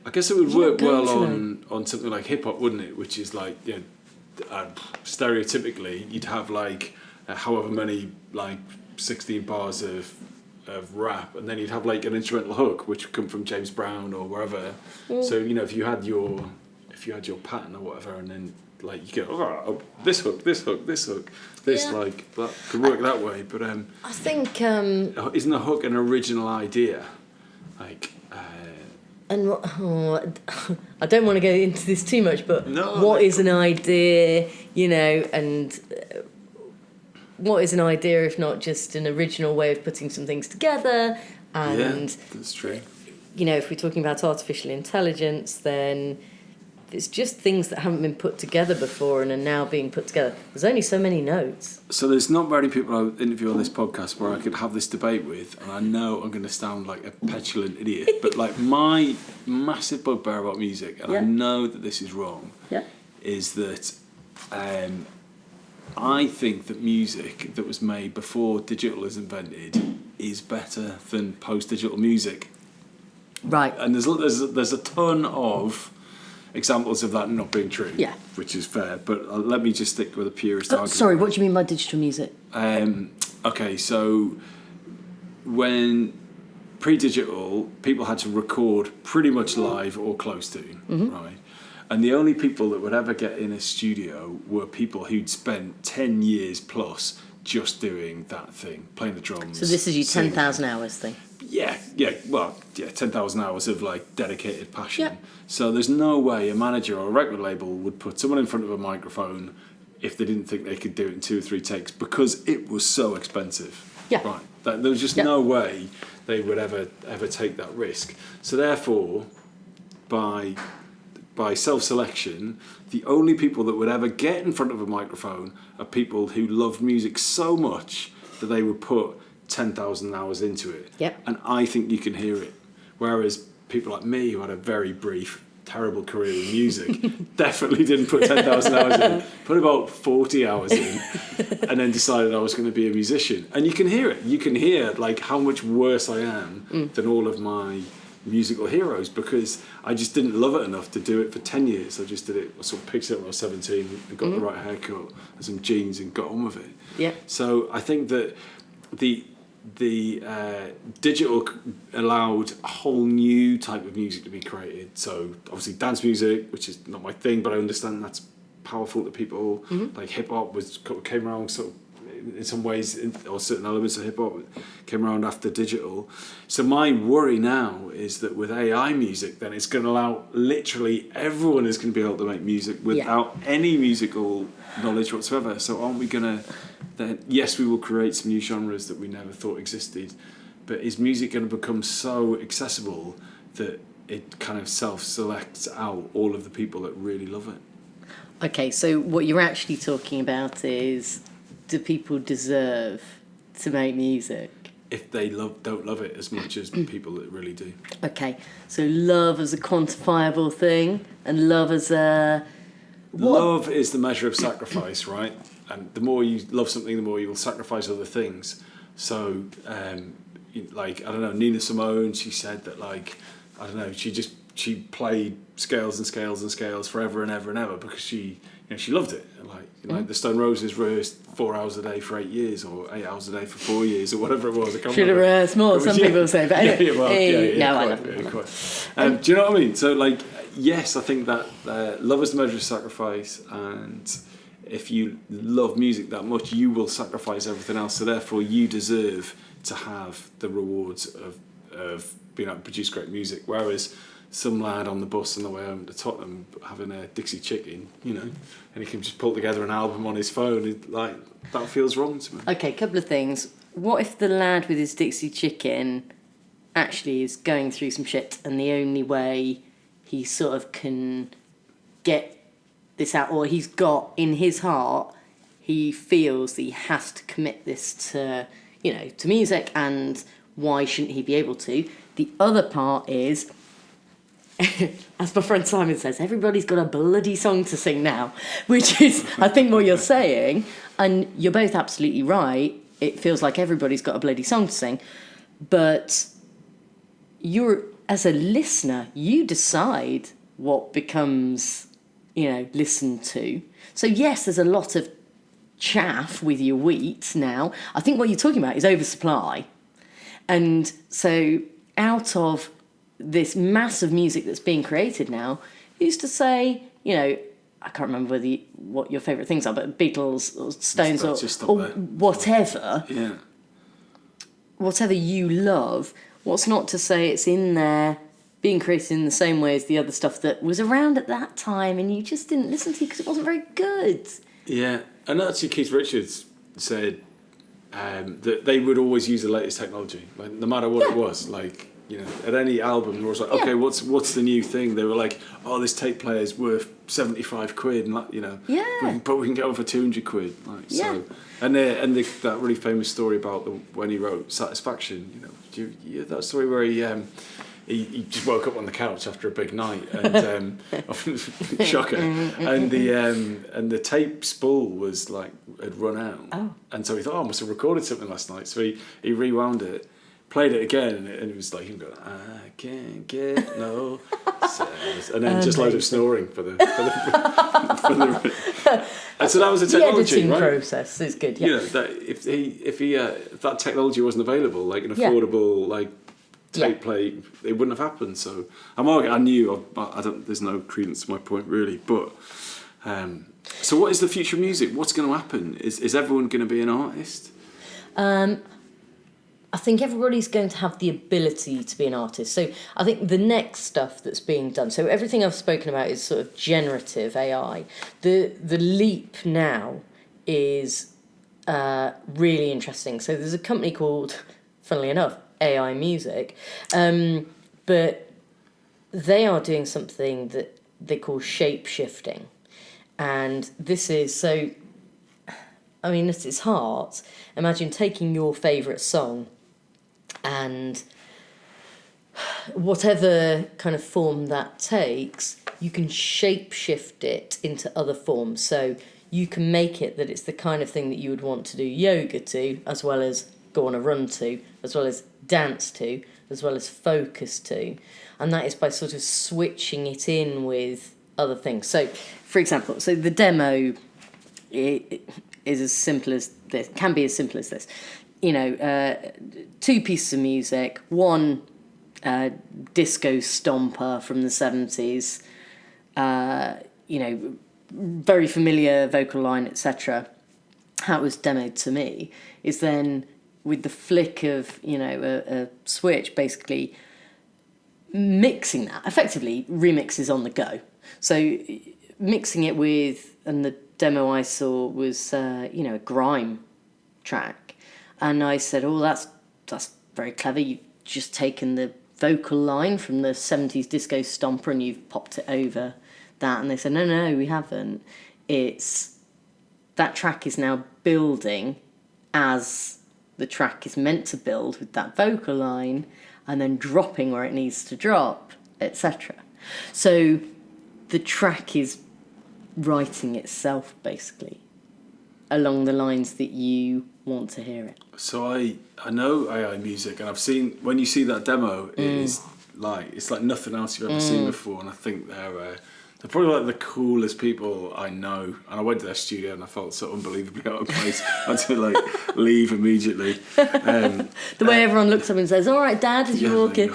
I guess it would You're work not going well to on something like hip hop, wouldn't it? Which is like, stereotypically, you'd have like however many 16 bars of rap, and then you'd have like an instrumental hook, which would come from James Brown or wherever. So if you had your pattern or whatever, and then you go, this hook, that could work that way. But I think. Isn't a hook an original idea? And I don't want to go into this too much, but what is an idea, and what is an idea if not just an original way of putting some things together? And that's true. If we're talking about artificial intelligence, then it's just things that haven't been put together before and are now being put together. There's only so many notes. So there's not many people I interview on this podcast where I could have this debate with, and I know I'm going to sound like a petulant idiot, but my massive bugbear about music, and I know that this is wrong, is that I think that music that was made before digital is invented is better than post-digital music. Right. And there's a ton of examples of that not being true, which is fair, but let me just stick with a purist argument. Sorry, what do you mean by digital music? Okay, so when pre-digital, people had to record pretty much live or close to, right? And the only people that would ever get in a studio were people who'd spent 10 years plus just doing that thing, playing the drums. So this is your singing. 10,000 hours thing? Yeah, 10,000 hours of dedicated passion. Yeah. So there's no way a manager or a record label would put someone in front of a microphone if they didn't think they could do it in 2 or 3 takes, because it was so expensive. Yeah. Right. There was just no way they would ever take that risk. So therefore, by self-selection, the only people that would ever get in front of a microphone are people who loved music so much that they would put 10,000 hours into it. Yep. And I think you can hear it. Whereas people like me, who had a very brief, terrible career in music, definitely didn't put 10,000 hours in. Put about 40 hours in, and then decided I was going to be a musician. And you can hear it. You can hear how much worse I am than all of my musical heroes, because I just didn't love it enough to do it for 10 years. I just did it. I sort of picked it up when I was 17 and got the right haircut and some jeans and got on with it. Yeah. So I think that the digital allowed a whole new type of music to be created. So obviously dance music, which is not my thing, but I understand that's powerful to people. Like hip hop came around sort of in some ways, or certain elements of hip hop came around after digital. So my worry now is that with AI music, then it's going to allow literally everyone is going to be able to make music without any musical knowledge whatsoever. So aren't we going to then, yes, we will create some new genres that we never thought existed, but is music going to become so accessible that it kind of self-selects out all of the people that really love it? Okay, so what you're actually talking about is, do people deserve to make music? If they don't love it as much as people that really do. Okay, so love as a quantifiable thing, and love as a... Love is the measure of sacrifice, right? And the more you love something, the more you will sacrifice other things. So, I don't know, Nina Simone, she said that, she played scales and scales and scales forever and ever and ever because she loved it. The Stone Roses rehearsed 4 hours a day for 8 years, or 8 hours a day for 4 years, or whatever it was. I can't Should have rehearsed more, some people say. But anyway, I love it. Do you know what I mean? So, yes, I think that love is the measure of sacrifice, and if you love music that much, you will sacrifice everything else. So therefore, you deserve to have the rewards of being able to produce great music. Whereas some lad on the bus on the way home to Tottenham having a Dixie Chicken, and he can just pull together an album on his phone, that feels wrong to me. Okay, couple of things. What if the lad with his Dixie Chicken actually is going through some shit, and the only way he sort of can get this out, or he's got in his heart, he feels that he has to commit this to music, and why shouldn't he be able to? The other part is, as my friend Simon says, everybody's got a bloody song to sing now, which is, I think, what you're saying. And you're both absolutely right. It feels like everybody's got a bloody song to sing. But as a listener, you decide what becomes, listened to. So, yes, there's a lot of chaff with your wheat now. I think what you're talking about is oversupply. And so out of this mass of music that's being created now, who's to say, I can't remember what your favourite things are, but Beatles or Stones or whatever, whatever you love, what's not to say it's in there being created in the same way as the other stuff that was around at that time and you just didn't listen to because it wasn't very good. Yeah, and actually Keith Richards said that they would always use the latest technology, like, no matter what it was. Like, at any album, it was like, okay, what's the new thing? They were like, oh, this tape player is worth 75 quid, and but we can get it for 200 quid. Like, so, and that really famous story about when he wrote Satisfaction. Do you hear that story where he just woke up on the couch after a big night and shocker, and the tape spool was had run out, and so he thought, I must have recorded something last night. So he rewound it, played it again, and it was like him going, I can't get no sense, and then just loads of snoring for the and so that was the technology, editing right? process is good. Yeah, That if that technology wasn't available, like an affordable tape play, it wouldn't have happened. So I knew I don't. There's no credence to my point really, but so what is the future of music? What's going to happen? Is everyone going to be an artist? I think everybody's going to have the ability to be an artist. So I think the next stuff that's being done, so everything I've spoken about is sort of generative AI. The leap now is really interesting. So there's a company called, funnily enough, AI Music, but they are doing something that they call shape shifting. And this is so, I mean, at its heart, imagine taking your favourite song and whatever kind of form that takes, you can shape shift it into other forms. So you can make it that it's the kind of thing that you would want to do yoga to, as well as go on a run to, as well as dance to, as well as focus to. And that is by sort of switching it in with other things. So, for example, the demo is as simple as this, can be as simple as this. 2 pieces of music, one disco stomper from the 70s, very familiar vocal line, etc. How it was demoed to me is then with the flick of, a switch, basically mixing that, effectively remixes on the go. So mixing it with, and the demo I saw was, a grime track. And I said, oh, that's very clever. You've just taken the vocal line from the 70s disco stomper and you've popped it over that. And they said, no, we haven't. That track is now building as the track is meant to build with that vocal line and then dropping where it needs to drop, etc. So the track is writing itself, basically, along the lines that you want to hear it. So I know AI Music, and I've seen, when you see that demo, it's like nothing else you've ever seen before, and I think they're probably like the coolest people I know. And I went to their studio and I felt so unbelievably out of place. I had to leave immediately. The way everyone looks up and says, "All right, Dad," as you walk in.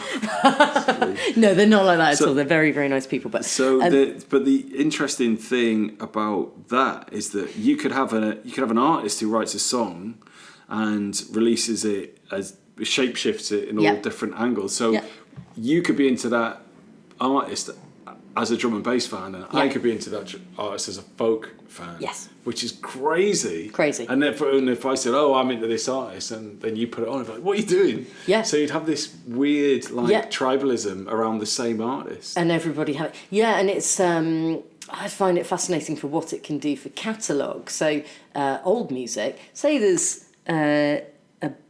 No, they're not like that at all. They're very, very nice people. But the interesting thing about that is that you could have an artist who writes a song and releases it as shapeshifts it in all different angles. So you could be into that artist as a drum and bass fan, and I could be into that artist as a folk fan. Yes. Which is crazy. Crazy. And if I said, oh, I'm into this artist, and then you put it on, I'd be like, what are you doing? Yeah. So you'd have this weird tribalism around the same artist. And everybody have it. Yeah, and it's I find it fascinating for what it can do for catalogue. So old music, say there's a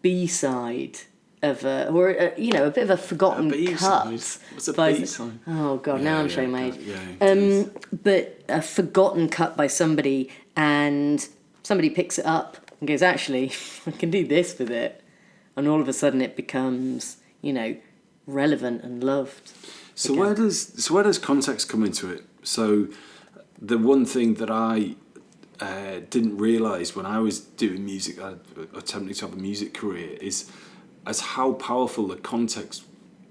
B-side or a bit of a forgotten cut. What's a B-side? Oh God, now I'm showing my age. Yeah, but a forgotten cut by somebody, and somebody picks it up and goes, actually, I can do this with it, and all of a sudden it becomes, relevant and loved. So where does context come into it? So the one thing that I didn't realise when I was doing music, attempting to have a music career, is as how powerful the context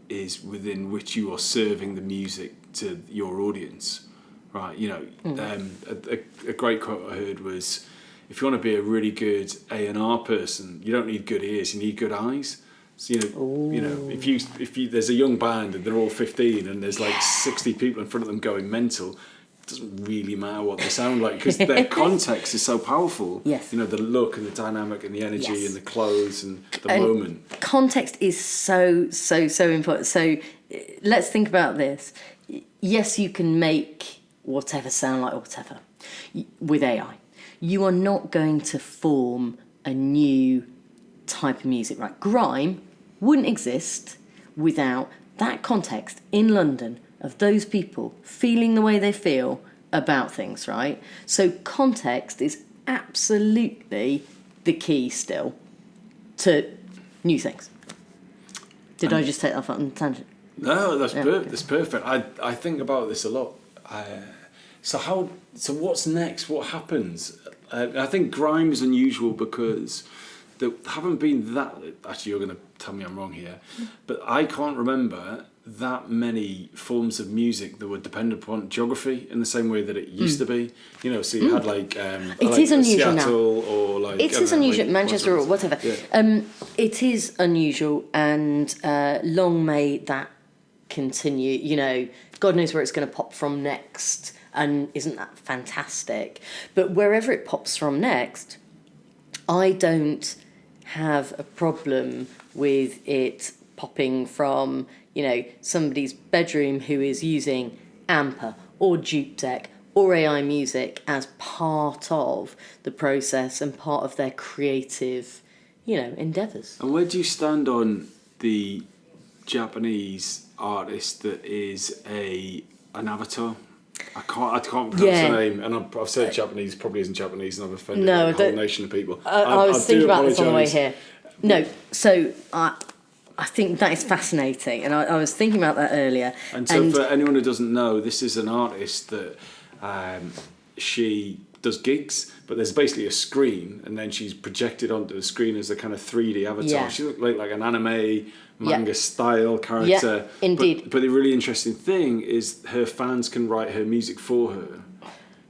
is within which you are serving the music to your audience, right? A great quote I heard was, if you want to be a really good A&R person, you don't need good ears, you need good eyes. So, if you there's a young band and they're all 15 and there's like 60 people in front of them going mental, it doesn't really matter what they sound like, because their context is so powerful. Yes. The look and the dynamic and the energy and the clothes and the moment. Context is so important. So let's think about this. Yes, you can make whatever sound like whatever with AI. You are not going to form a new type of music, right? Grime wouldn't exist without that context in London of those people feeling the way they feel about things, right? So context is absolutely the key still to new things. Did I just take that on a tangent? No, that's perfect. I think about this a lot. So what's next? What happens? I think grime is unusual because there haven't been that... Actually, you're going to tell me I'm wrong here. But I can't remember that many forms of music that were dependent upon geography in the same way that it used to be. So you had it is unusual Seattle now. or like... It is unusual, Manchester or whatever. Yeah. It is unusual, and long may that continue. God knows where it's going to pop from next, and isn't that fantastic? But wherever it pops from next, I don't have a problem with it popping from, somebody's bedroom who is using Amper or Dupe Deck or AI music as part of the process and part of their creative, endeavours. And where do you stand on the Japanese artist that is an avatar? I can't pronounce the name, and I've said Japanese, probably isn't Japanese, and I've offended a whole nation of people. I was thinking about this on the way here. No, so I think that is fascinating, and I was thinking about that earlier. And so for anyone who doesn't know, this is an artist that she does gigs, but there's basically a screen, and then she's projected onto the screen as a kind of 3D avatar. Yeah. She looks like an anime manga style character. Yeah, indeed. But the really interesting thing is her fans can write her music for her,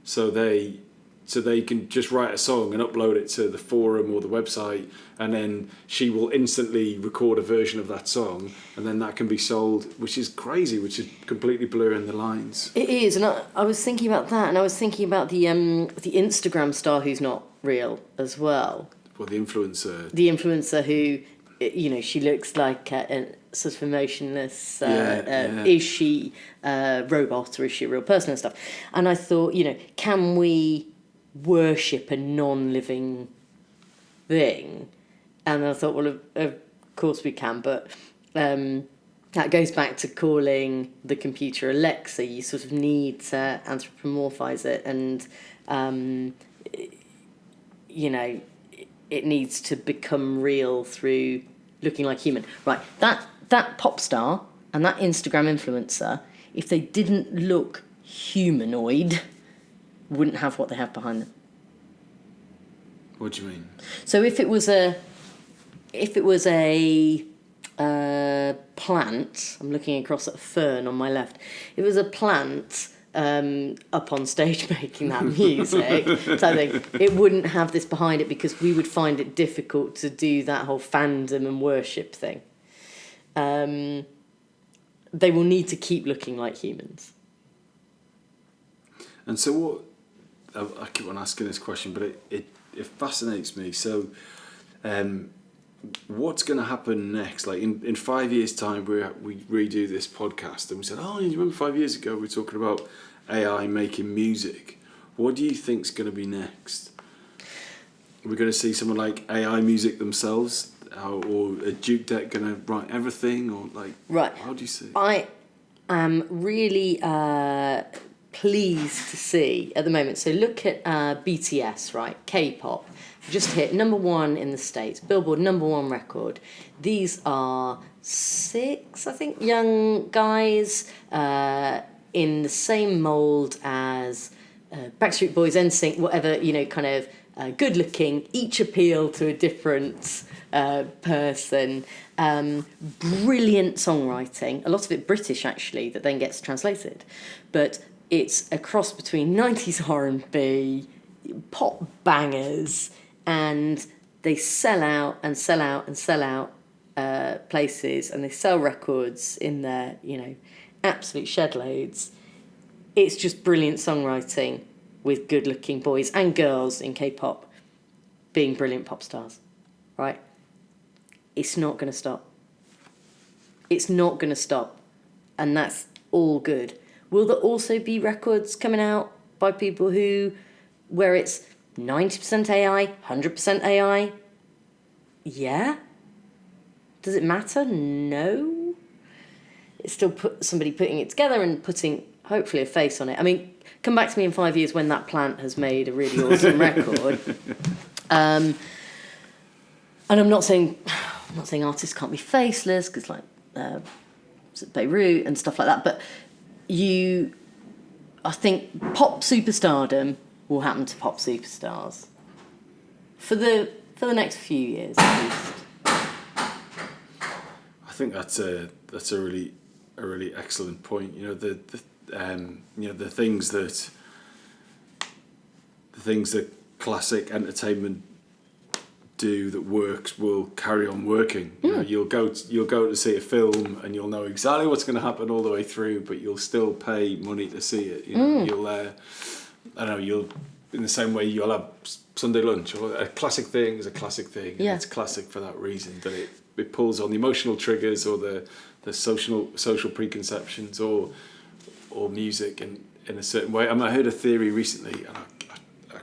so they can just write a song and upload it to the forum or the website, and then she will instantly record a version of that song, and then that can be sold, which is crazy, which is completely blurring the lines. It is, and I was thinking about that, and I was thinking about the Instagram star who's not real as well. Well, the influencer. The influencer who, she looks like a sort of emotionless. Is she a robot or is she a real person and stuff? And I thought, can we worship a non-living thing? And I thought, well, of course we can, but that goes back to calling the computer Alexa. You sort of need to anthropomorphize it, and it needs to become real through looking like human. Right, that pop star and that Instagram influencer, if they didn't look humanoid, wouldn't have what they have behind them. What do you mean? So if it was a plant, I'm looking across at a fern on my left. If it was a plant up on stage making that music, so I think it wouldn't have this behind it, because we would find it difficult to do that whole fandom and worship thing. They will need to keep looking like humans. And so what... I keep on asking this question, but it fascinates me. So, what's going to happen next? Like in 5 years' time, we redo this podcast, and we said, "Oh, you remember 5 years ago we were talking about AI making music? What do you think's going to be next? We're going to see someone like AI music themselves, or a Duke Deck going to write everything, or like, Right. how do you see it? I am really pleased to see at the moment. So look at BTS, right? K-pop. Just hit #1 in the States. Billboard #1 record. These are 6, I think, young guys in the same mould as Backstreet Boys, NSYNC, whatever, kind of good looking, each appeal to a different person. Brilliant songwriting, a lot of it British actually, that then gets translated. But it's a cross between 90s R&B, pop bangers, and they sell out and sell out and sell out places, and they sell records in their, absolute shed loads. It's just brilliant songwriting with good-looking boys and girls in K-pop being brilliant pop stars, right? It's not going to stop. It's not going to stop, and that's all good. Will there also be records coming out by people where it's 90% AI, 100% AI? Yeah. Does it matter? No. It's still somebody putting it together and putting, hopefully, a face on it. I mean, come back to me in 5 years when that plant has made a really awesome record. And I'm not saying artists can't be faceless, because like Beirut and stuff like that, but I think pop superstardom will happen to pop superstars for the next few years at least. I think that's a really excellent point. The things that classic entertainment do that works will carry on working. You'll go to see a film and you'll know exactly what's going to happen all the way through, but you'll still pay money to see it. You'll you'll, in the same way you'll have Sunday lunch, or a classic thing is a classic thing, and it's classic for that reason, that it pulls on the emotional triggers or the social preconceptions or music in a certain way. I heard a theory recently, and I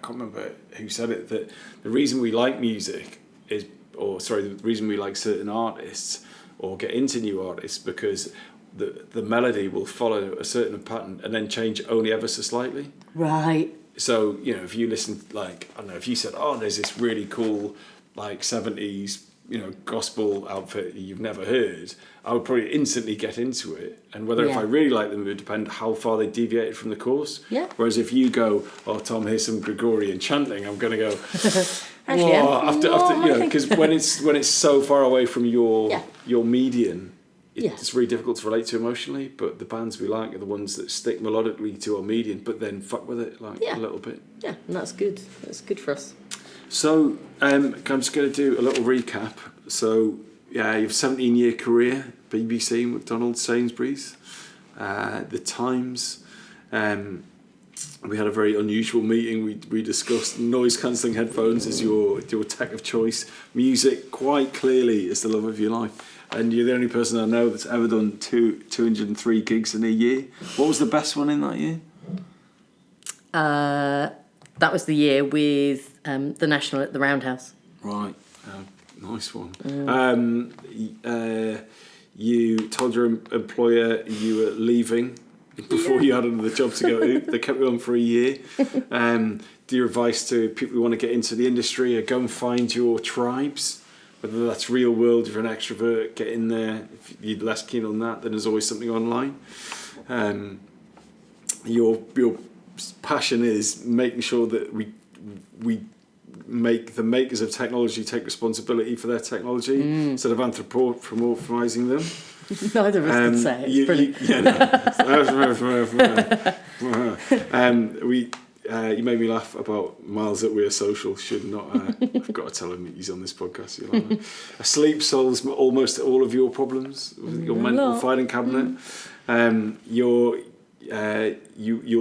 can't remember who said it, that the reason we like music the reason we like certain artists or get into new artists, because the melody will follow a certain pattern and then change only ever so slightly. Right. So, if you listen, like, I don't know, if you said, there's this really cool, like, 70s, gospel outfit you've never heard, I would probably instantly get into it. And whether if I really like them, it would depend how far they deviated from the course. Yeah. Whereas if you go, Tom, here's some Gregorian chanting, I'm going to go, Actually, because when it's so far away from your median, it's really difficult to relate to emotionally. But the bands we like are the ones that stick melodically to our median, but then fuck with it a little bit. Yeah, and that's good. That's good for us. So I'm just going to do a little recap. So you have a 17-year career, BBC, McDonald's, Sainsbury's, The Times. We had a very unusual meeting. We discussed noise-cancelling headphones as your tech of choice. Music, quite clearly, is the love of your life. And you're the only person I know that's ever done 203 gigs in a year. What was the best one in that year? That was the year with the National at the Roundhouse. Right. Nice one. You told your employer you were leaving before you had another job to go to. They kept you on for a year. Do your advice to people who want to get into the industry: go and find your tribes. Whether that's real world, if you're an extrovert, get in there. If you're less keen on that, then there's always something online. Your passion is making sure that we make the makers of technology take responsibility for their technology instead of anthropomorphizing them. Neither of us can say it. It's brilliant. You made me laugh about Miles at We're Social. Should not. I've got to tell him he's on this podcast. Sleep solves almost all of your problems. Your mental filing cabinet. You'll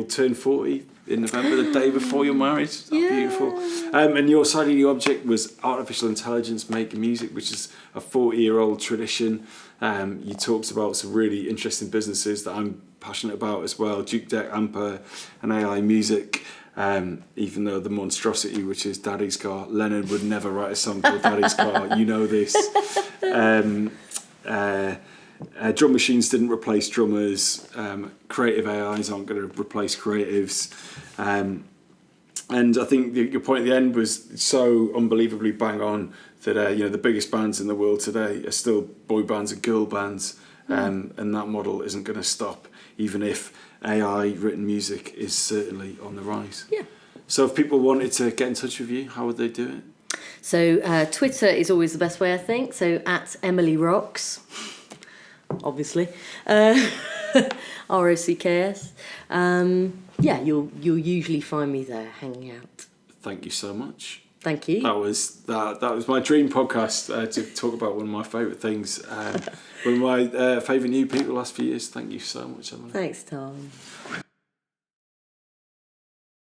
turn 40 in November, the day before you're married. Beautiful. And your side of the object was artificial intelligence making music, which is a 40-year-old tradition. You talked about some really interesting businesses that I'm passionate about as well: Duke Deck, Amper, and AI music. even though the monstrosity, which is Daddy's Car, Lennon would never write a song called Daddy's Car. You know this. Drum machines didn't replace drummers. Creative AIs aren't going to replace creatives. And I think your point at the end was so unbelievably bang on that the biggest bands in the world today are still boy bands and girl bands, and that model isn't going to stop, even if AI written music is certainly on the rise. Yeah. So if people wanted to get in touch with you, how would they do it? So Twitter is always the best way, I think. So at Emily Rocks, obviously, ROCKS. Yeah, you'll usually find me there hanging out. Thank you so much. Thank you. That was my dream podcast to talk about one of my favourite things. One of my favourite new people the last few years. Thank you so much, Emily. Thanks, Tom.